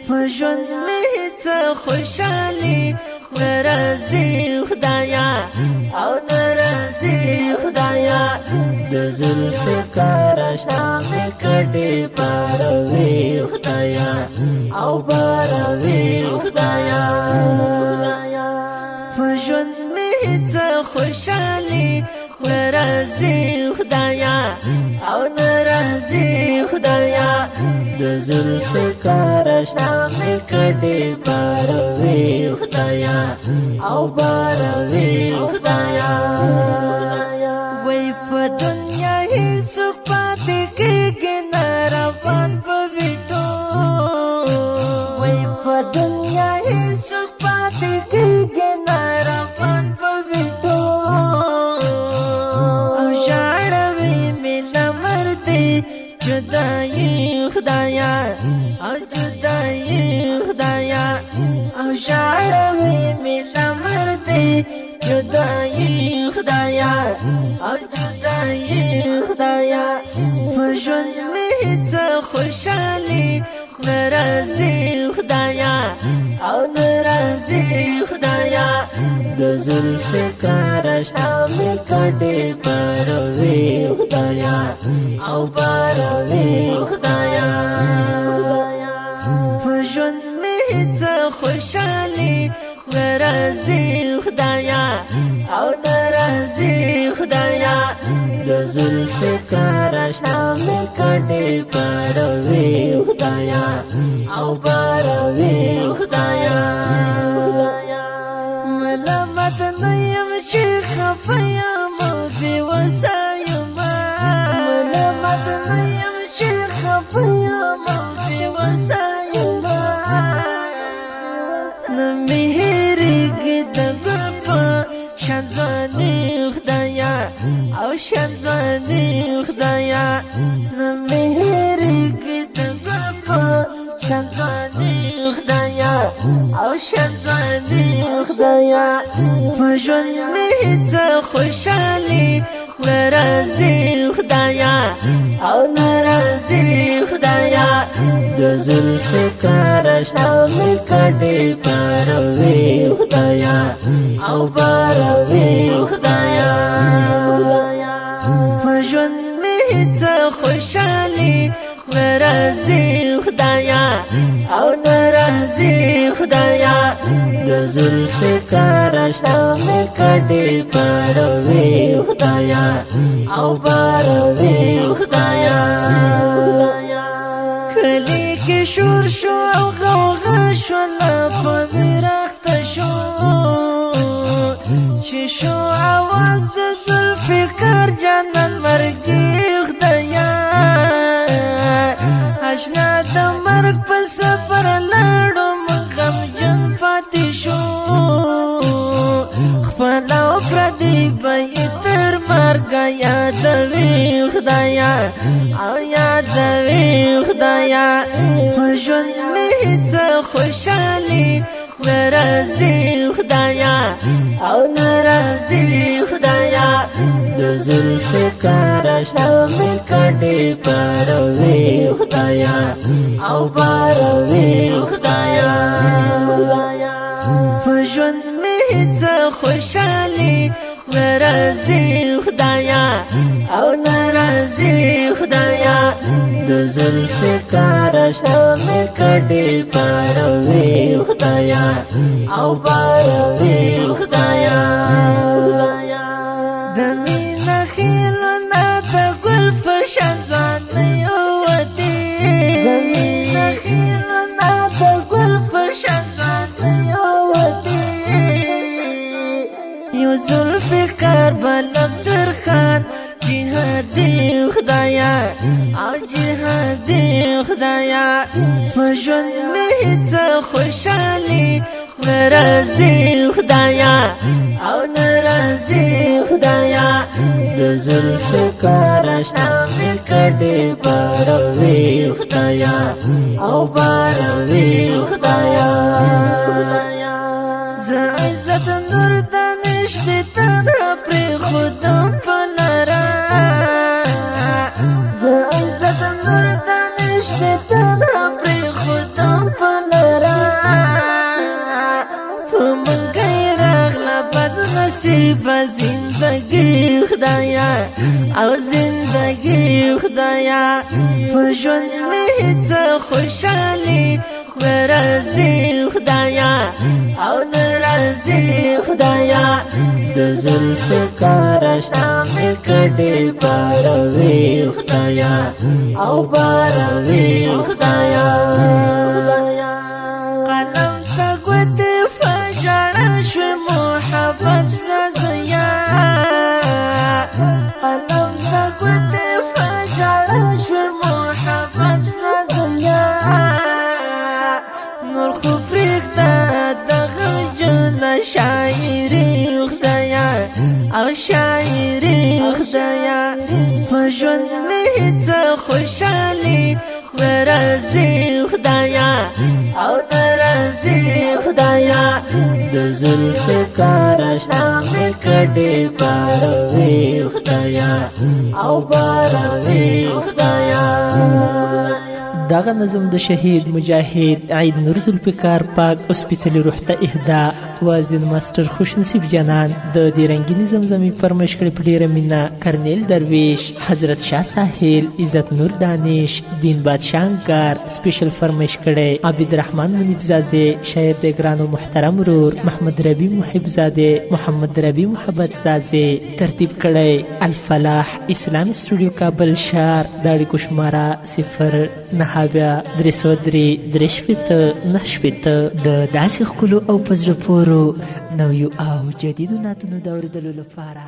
فژوند می څه خوشالي ناراضي خدایا او ناراضي خدایا د ذوالفقار اشنا می کډې پاروي خدایا او باروي خدایا فژوند می څه خوشالي ناراضي خدایا او ناراضي خدایا د ذوالفقار اشنا می کډې پاروي خدایا او باروي خدایا وای په دنیا هیڅ پاتې کېږي نه روان په ویټو وای په دنیا هیڅ پاتې کېږي نه روان په ویټو او ژړوي مې نه مردې جدایي خدایا او جدایي خدایا او ژړوي مې نه مردې جدایي خدایا او جدایي خدایا فژوند می څه خوشالي ناراضي خدایا او ناراضي خدایا د ذوالفقار اشنا می کډې پاروي خدایا او باروي خدایا فژوند می څه خوشالي ناراضي خدایا او ناراضي خدایا د ذوالفقار اشنا می کډې پاروي خدایا او باروي خدایا ملامت نه یم چې خفه یم او بې وسه یم ملامت نه یم چې خفه یم او بې وسه یم نه مې هېرېږي د ګل په شان ځواني خدایا او شان ځواني خدایا نه مې هېرېږي د ګل په شان ځواني خدایا او شان ځواني خدایا فژوند می څه خوشالي ناراضي خدایا او ناراضي خدایا د ذوالفقار اشنا می کډې پاروي خدایا او باروي خدایا فژوند می څه خوشالي ناراضي خدایا او ناراضي خدایا د ذوالفقار اشنا می کډې پاروي خدایا او باروي خدایا کلی کې شور شو او غوغا شو لا په ورخته شو چې شو आवाज د ذوالفقار جانان مرګي خدایا اشنا د مرګ په سفر لاړو غم جن پاتې شو خپل او پردي به تر مرګ یادوي خدایا او یادوي خدایا فژوند می څه خوشالي ناراضي خدایا او ناراضي خدایا د ذوالفقار اشنا می کډې پاروي خدایا او باروي خدایا فژوند می څه خوشالي ناراضي خدایا او ناراضي خدایا د ذوالفقار اشنا می کډې پاروي خدایا او باروي خدایا د مینا خیلو نه د ګل په شان ځواني وتی د مینا خیلو نه د ګل په شان ځواني وتی یو ذوالفقار بنفسر خان جهادي خدایا او جهادي خدایا فژوند می څه خوشالي ناراضي خدایا او ناراضي خدایا د ذوالفقار اشنا می کډې پاروي خدایا او باروي خدایا زه عزت نور د نشته تنها پرې خودم په لاره زه عزت نور د نشته تنها پرې نصیب زندگی خدایا او زندگی خدایا په ژوند مې هیڅ خوشحالي ورځي خدایا او ناراضي خدایا د ذوالفقار اشنا مې کډې باروي خدایا او باروي خدایا قلم ته ګوتې فژړه شوې محبت زازیا قلم ته ګوتې فژړه شوې محبت زازیا نور خو پرېږده دغه ژوند شاعري خدایا او شاعري خدایا په ژوند مې هېڅ خوشحالي ورځي خدایا او ناراضي خدایا د ذوالفقار اشنا مې کډې باروي خدایا او باروي خدایا دغه نظم د شهید مجاهد عید نور ذوالفقار پاک او سپېڅلي روح ته اهدا وازدین ماسټر خوشنصیب جانان د دې رنګینې زمزمې فرمایش کړې په ډېره مینه کرنیل درویش حضرت شاه ساحل عزت نور دانش دین بادشاه انکار سپیشل فرمایش کړی عبدالرحمن منیبزاده شاعر د ګرانو محترم ورور محمد ربی محبزاده محمد ربی محبت زاده ترتیب کړی الفلاح اسلامي سټوډیو کابل شهر د اړیکو شماره 09 د داسې ښکلو او په زړه پورو نویو او جدیدو نعتونو د اورېدلو لپاره